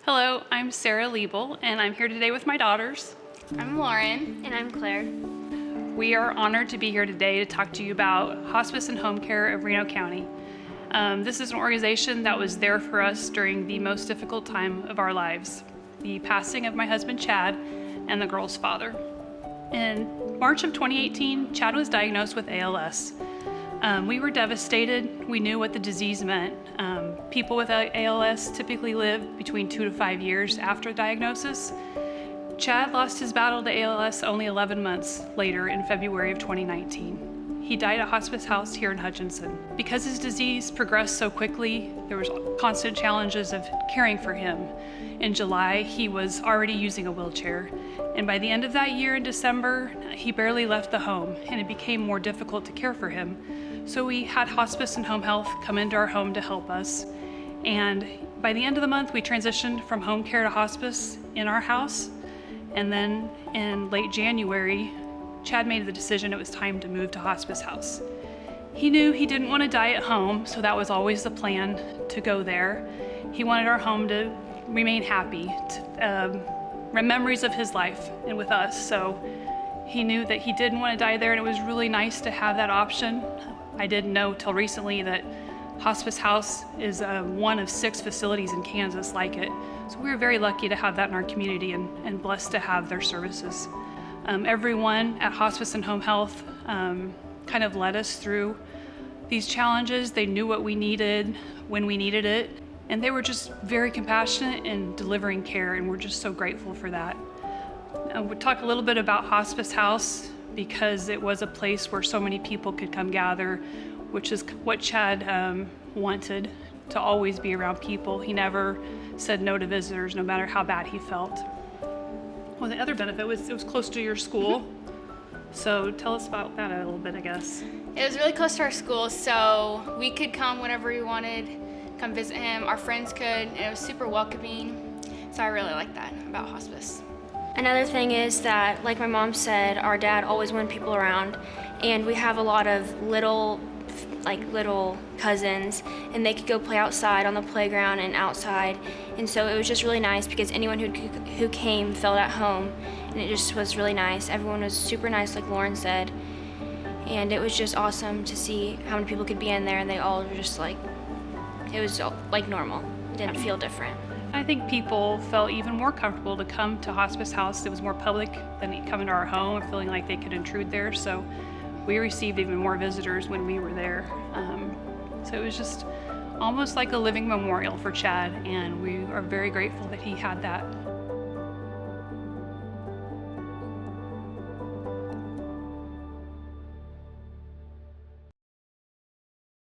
Hello, I'm Sarah Liebl, and I'm here today with my daughters. I'm Lauren. And I'm Claire. We are honored to be here today to talk to you about Hospice and HomeCare of Reno County. This is an organization that was there for us during the most difficult time of our lives, the passing of my husband Chad and the girl's father. In March of 2018, Chad was diagnosed with ALS. We were devastated. We knew what the disease meant. People with ALS typically live between 2 to 5 years after diagnosis. Chad lost his battle to ALS only 11 months later in February of 2019. He died at Hospice House here in Hutchinson. Because his disease progressed so quickly, there was constant challenges of caring for him. In July, he was already using a wheelchair, and by the end of that year in December, he barely left the home, and it became more difficult to care for him. So we had Hospice and Home Health come into our home to help us. And by the end of the month, we transitioned from home care to hospice in our house. And then in late January, Chad made the decision it was time to move to Hospice House. He knew he didn't want to die at home, so that was always the plan, to go there. He wanted our home to remain happy, memories of his life and with us. So he knew that he didn't want to die there, and it was really nice to have that option. I didn't know till recently that Hospice House is one of 6 facilities in Kansas like it. So we were very lucky to have that in our community and blessed to have their services. Everyone at Hospice and Home Health kind of led us through these challenges. They knew what we needed when we needed it, and they were just very compassionate in delivering care, and we're just so grateful for that. We'll talk a little bit about Hospice House because it was a place where so many people could come gather, which is what Chad wanted, to always be around people. He never said no to visitors, no matter how bad he felt. Well, the other benefit was it was close to your school. So tell us about that a little bit, I guess. It was really close to our school, so we could come whenever we wanted, come visit him. Our friends could, and it was super welcoming. So I really like that about hospice. Another thing is that, like my mom said, our dad always wanted people around, and we have a lot of little cousins, and they could go play outside on the playground and outside, and so it was just really nice because anyone who came felt at home, and it just was really nice. Everyone was super nice, like Lauren said, and it was just awesome to see how many people could be in there, and they all were just like, it was like normal. It didn't feel different. I think people felt even more comfortable to come to Hospice House. It was more public than coming to our home and feeling like they could intrude there. So we received even more visitors when we were there. So it was just almost like a living memorial for Chad, and we are very grateful that he had that.